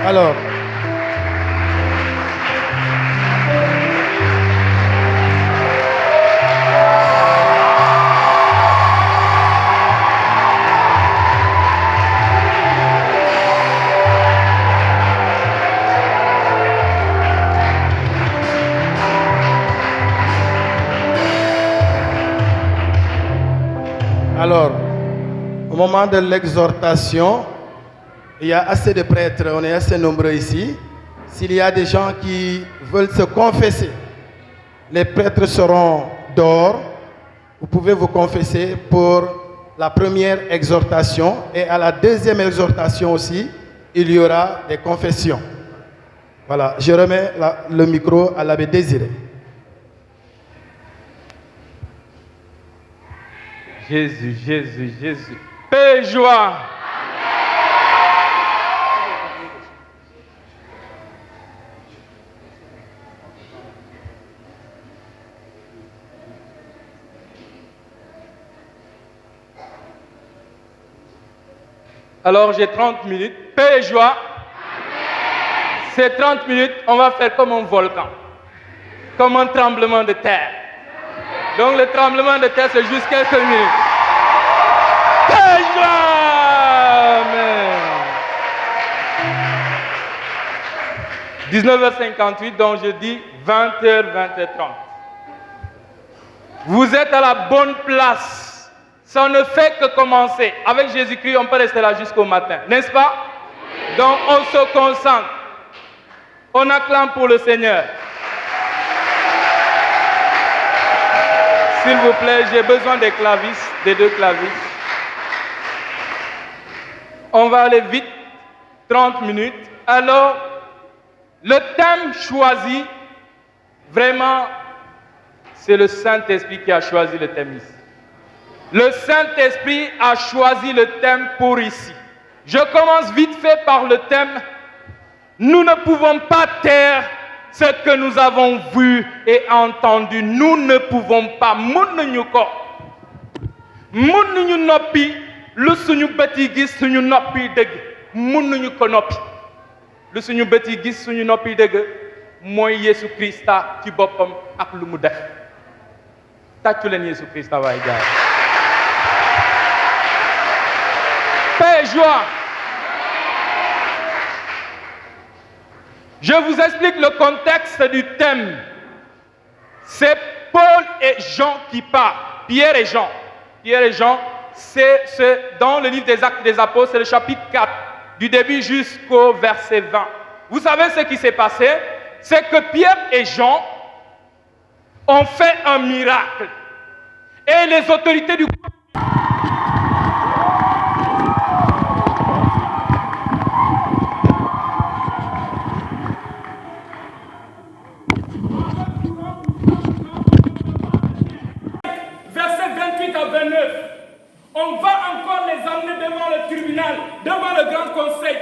Alors, au moment de l'exhortation, il y a assez de prêtres, on est assez nombreux ici. S'il y a des gens qui veulent se confesser, les prêtres seront dehors. Vous pouvez vous confesser pour la première exhortation et à la deuxième exhortation aussi, il y aura des confessions. Voilà, je remets le micro à l'abbé Désiré. Jésus, Jésus, Jésus. Paix et joie. Alors j'ai 30 minutes. Paix et joie. Ces 30 minutes, on va faire comme un volcan. Comme un tremblement de terre. Donc le tremblement de terre, c'est juste quelques minutes. Paix et joie. Amen. 19h58, donc je dis 20h, 20h30. Vous êtes à la bonne place. Ça ne fait que commencer. Avec Jésus-Christ, on peut rester là jusqu'au matin, n'est-ce pas? Donc on se concentre. On acclame pour le Seigneur. S'il vous plaît, j'ai besoin des clavis, des deux clavis. On va aller vite, 30 minutes. Alors, le thème choisi, vraiment, c'est le Saint-Esprit qui a choisi le thème ici. Le Saint-Esprit a choisi le thème pour ici. Je commence vite fait par le thème. Nous ne pouvons pas taire ce que nous avons vu et entendu. Nous ne pouvons pas. Mënuñu ko. Mënuñu noppi lu suñu bët yi gis suñu noppi dëgg. Mënuñu ko noppi. Lu suñu bët yi gis suñu noppi dëgg mooy Yesu Christa ci boppam ak lu mu def. Tàccu leen Yesu Christa waay jaay. Paix et joie. Je vous explique le contexte du thème. C'est Paul et Jean qui parlent. Pierre et Jean. Pierre et Jean, c'est dans le livre des Actes des Apôtres, c'est le chapitre 4, du début jusqu'au verset 20. Vous savez ce qui s'est passé? C'est que Pierre et Jean ont fait un miracle. Et les autorités du on va encore les amener devant le tribunal, devant le grand conseil.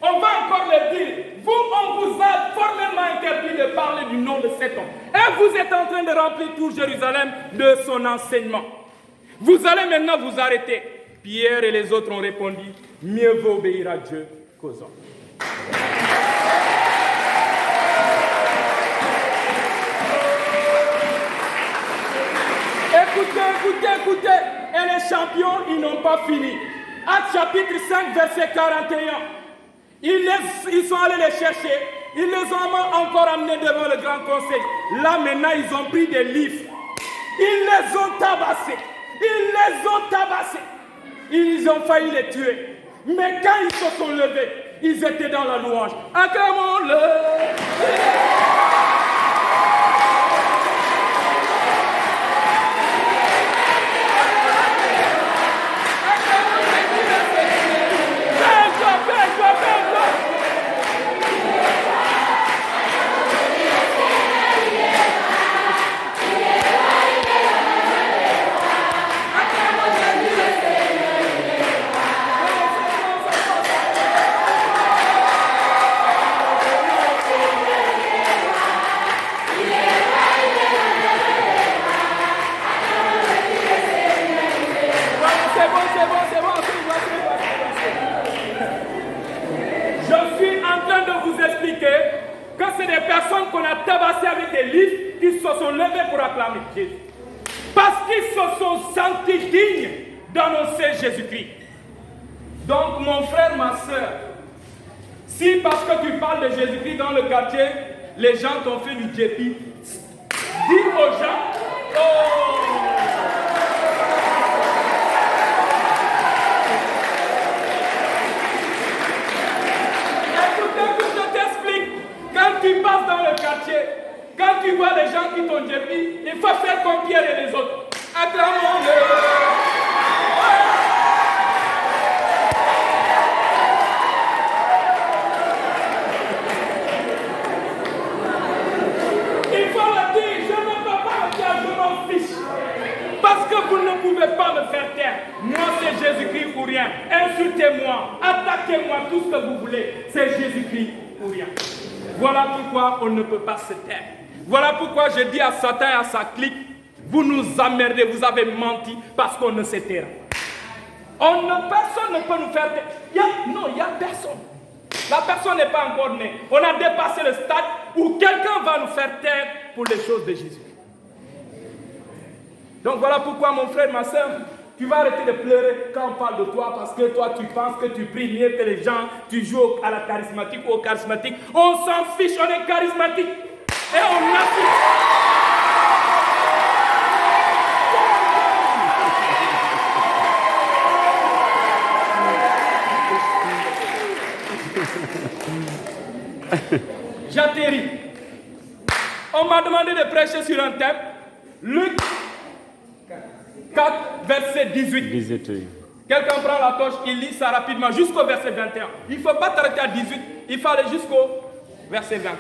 On va encore leur dire, vous, on vous a formellement interdit de parler du nom de cet homme. Et vous êtes en train de remplir tout Jérusalem de son enseignement. Vous allez maintenant vous arrêter. Pierre et les autres ont répondu, mieux vaut obéir à Dieu qu'aux hommes. Écoutez. Et les champions, ils n'ont pas fini. Actes chapitre 5, verset 41. Ils sont allés les chercher. Ils les ont encore amenés devant le grand conseil. Là, maintenant, ils ont pris des livres. Ils les ont tabassés. Ils ont failli les tuer. Mais quand ils se sont levés, ils étaient dans la louange. Acclamons-le. c'est des personnes qu'on a tabassées avec des livres qui se sont levées pour acclamer Jésus. Parce qu'ils se sont sentis dignes d'annoncer Jésus-Christ. Donc mon frère, ma soeur, si parce que tu parles de Jésus-Christ dans le quartier, les gens t'ont fait du djépi, dis aux gens, oh! Écoute, je t'explique. Quand tu passes dans le quartier, quand tu vois les gens qui t'ont djépi, il faut faire comme Pierre et les autres. Acclamons-le. Parce que vous ne pouvez pas me faire taire. Moi, c'est Jésus-Christ ou rien. Insultez-moi, attaquez-moi, tout ce que vous voulez. C'est Jésus-Christ ou rien. Voilà pourquoi on ne peut pas se taire. Voilà pourquoi je dis à Satan et à sa clique, vous nous emmerdez, vous avez menti parce qu'on ne se taira. Personne ne peut nous faire taire. Il n'y a personne. La personne n'est pas encore née. On a dépassé le stade où quelqu'un va nous faire taire pour les choses de Jésus. Donc voilà pourquoi mon frère, ma soeur, tu vas arrêter de pleurer quand on parle de toi parce que toi tu penses que tu pries mieux que les gens, tu joues à la charismatique ou au charismatique. On s'en fiche, on est charismatique et on affiche. J'atterris. On m'a demandé de prêcher sur un thème. Luc 4, verset 18. Quelqu'un prend la torche, il lit ça rapidement jusqu'au verset 21. Il ne faut pas t'arrêter à 18, il faut aller jusqu'au verset 21.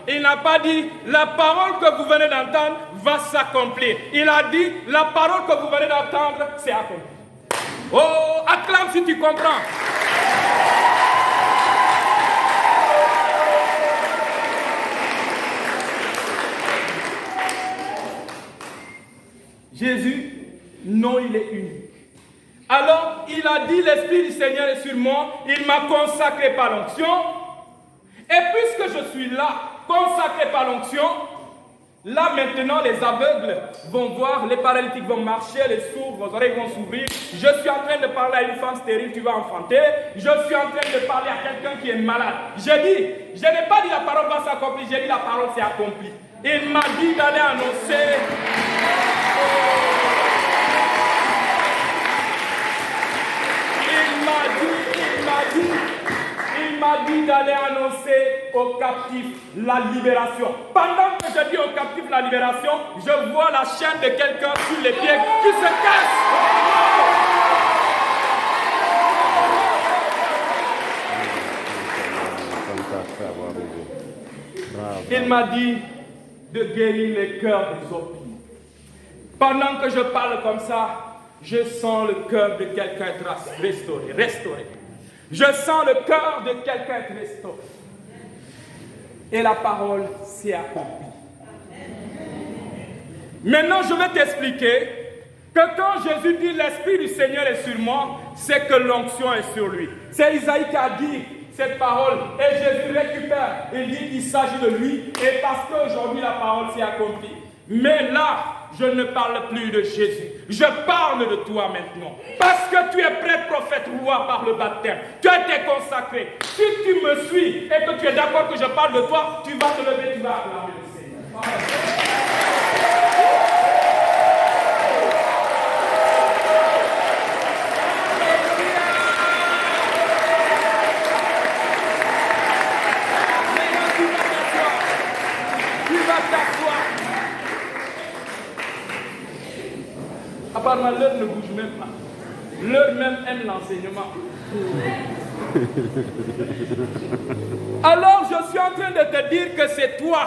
Il n'a pas dit la parole que vous venez d'entendre va s'accomplir. Il a dit la parole que vous venez d'entendre c'est accompli. Oh, acclame si tu comprends. Jésus, non, il est unique. Alors, il a dit l'Esprit du Seigneur est sur moi, il m'a consacré par l'onction. Et puisque je suis là, consacré par l'onction, là maintenant les aveugles vont voir, les paralytiques vont marcher, les sourds, vos oreilles vont s'ouvrir. Je suis en train de parler à une femme stérile, tu vas enfanter. Je suis en train de parler à quelqu'un qui est malade. Je n'ai pas dit la parole va s'accomplir, j'ai dit la parole s'est accomplie. Il m'a dit d'aller annoncer. Il m'a dit d'aller annoncer aux captifs la libération. Pendant que je dis aux captifs la libération, je vois la chaîne de quelqu'un sur les pieds qui se casse. Il m'a dit de guérir les cœurs des opprimés. Pendant que je parle comme ça, je sens le cœur de quelqu'un être restauré. Je sens le cœur de quelqu'un être restauré. Et la parole s'est accomplie. Maintenant, je vais t'expliquer que quand Jésus dit l'Esprit du Seigneur est sur moi, c'est que l'onction est sur lui. C'est Isaïe qui a dit cette parole et Jésus récupère. Il dit qu'il s'agit de lui et parce qu'aujourd'hui la parole s'est accomplie. Mais là, je ne parle plus de Jésus. Je parle de toi maintenant. Parce que tu es prêtre, prophète, roi. toi par le baptême. Tu as été consacré. Si tu me suis et que tu es d'accord que je parle de toi, tu vas te lever, tu vas acclamer le Seigneur. Tu vas t'asseoir. Apparemment, l'heure ne bouge même pas. L'heure même aime l'enseignement. Alors, je suis en train de te dire que c'est toi.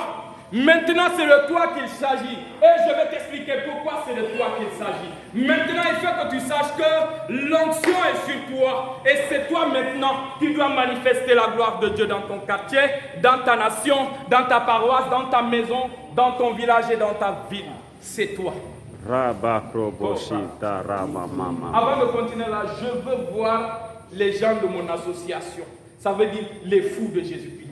Maintenant, c'est de toi qu'il s'agit. Et je vais t'expliquer pourquoi c'est de toi qu'il s'agit. Maintenant, il faut que tu saches que l'onction est sur toi. Et c'est toi maintenant qui dois manifester la gloire de Dieu dans ton quartier, dans ta nation, dans ta paroisse, dans ta maison, dans ton village et dans ta ville. C'est toi. Avant de continuer là, je veux voir les gens de mon association. Ça veut dire les fous de Jésus-Christ.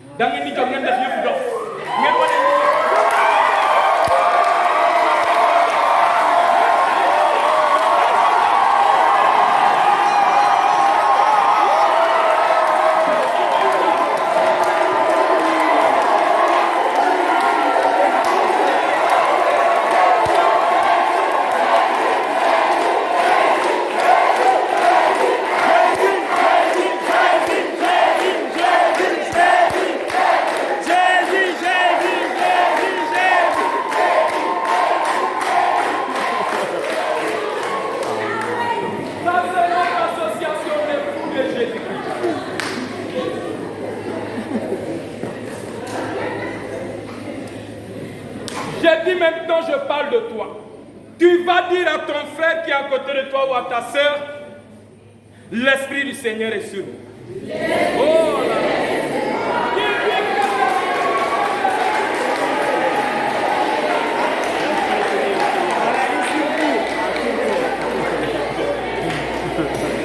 J'ai dit maintenant je parle de toi. Tu vas dire à ton frère qui est à côté de toi ou à ta soeur, l'Esprit du Seigneur est sur nous. Oh là là.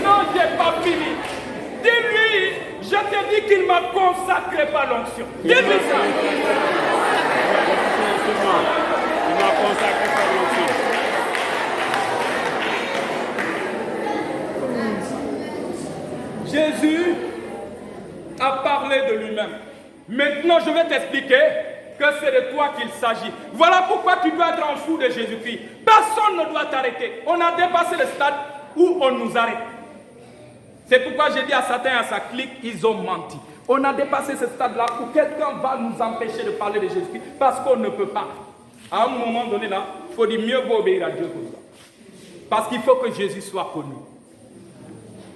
Non, j'ai pas fini. Dis-lui, je te dis qu'il m'a consacré par l'onction. Dis-lui ça. Il m'a consacré par l'onction. Jésus a parlé de lui-même. Maintenant, je vais t'expliquer que c'est de toi qu'il s'agit. Voilà pourquoi tu dois être un fou de Jésus-Christ. Personne ne doit t'arrêter. On a dépassé le stade où on nous arrête. C'est pourquoi j'ai dit à Satan et à sa clique, ils ont menti. On a dépassé ce stade-là où quelqu'un va nous empêcher de parler de Jésus-Christ parce qu'on ne peut pas. À un moment donné, là, il faut dire mieux vaut obéir à Dieu que ça. Parce qu'il faut que Jésus soit connu.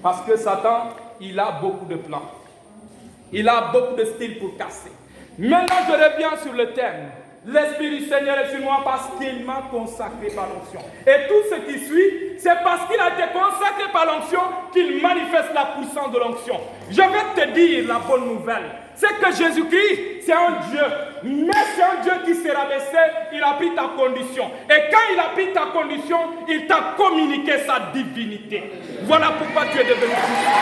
Parce que Satan, il a beaucoup de plans. Il a beaucoup de styles pour casser. Maintenant, je reviens sur le thème. L'Esprit du Seigneur est sur moi parce qu'il m'a consacré par l'onction. Et tout ce qui suit, c'est parce qu'il a été consacré par l'onction qu'il manifeste la puissance de l'onction. Je vais te dire la bonne nouvelle. C'est que Jésus-Christ, c'est un Dieu. Mais c'est un Dieu qui s'est rabaissé, il a pris ta condition. Et quand il a pris ta condition, il t'a communiqué sa divinité. Voilà pourquoi tu es devenu puissant.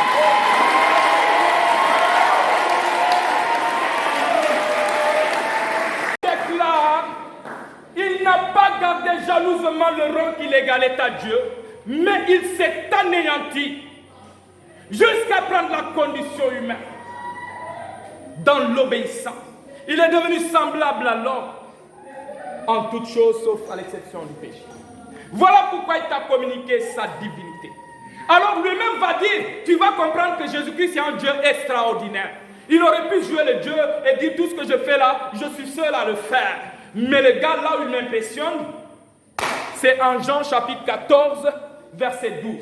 Il n'a pas gardé jalousement le rang qu'il égalait à Dieu, mais il s'est anéanti jusqu'à prendre la condition humaine dans l'obéissance. Il est devenu semblable à l'homme en toutes choses sauf à l'exception du péché. Voilà pourquoi il t'a communiqué sa divinité. Alors lui-même va dire, tu vas comprendre que Jésus-Christ est un Dieu extraordinaire. Il aurait pu jouer le Dieu et dire tout ce que je fais là, je suis seul à le faire. Mais le gars là où il m'impressionne, c'est en Jean chapitre 14, verset 12.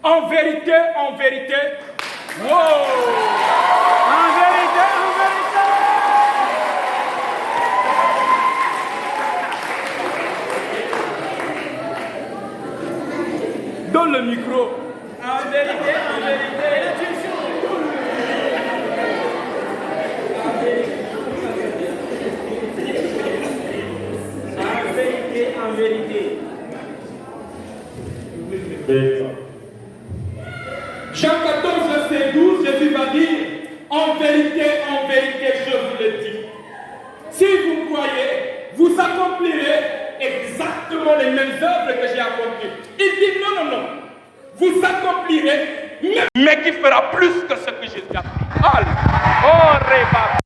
En vérité, wow! En vérité, donne le micro. En vérité, en vérité. Jean 14, verset 12, Jésus va dire, en vérité, je vous le dis. Si vous croyez, vous accomplirez exactement les mêmes œuvres que j'ai accomplies. Il dit non. Vous accomplirez mais qui fera plus que ce que Jésus a fait. Oh, Réba.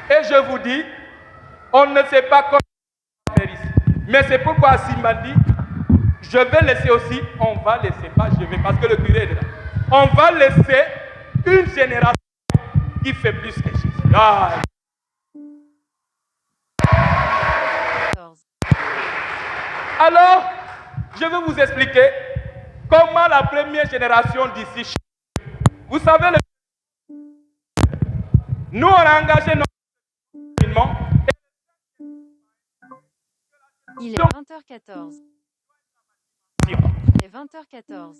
Et je vous dis, on ne sait pas comment faire ici. Mais c'est pourquoi Simba dit, je vais laisser aussi, on va laisser, pas je vais, parce que le curé est là. On va laisser une génération qui fait plus que Jésus. Ah. Alors, je vais vous expliquer comment la première génération d'ici. Vous savez, nous on a engagé notre mouvement. Il est 20h14. Il est 20h14.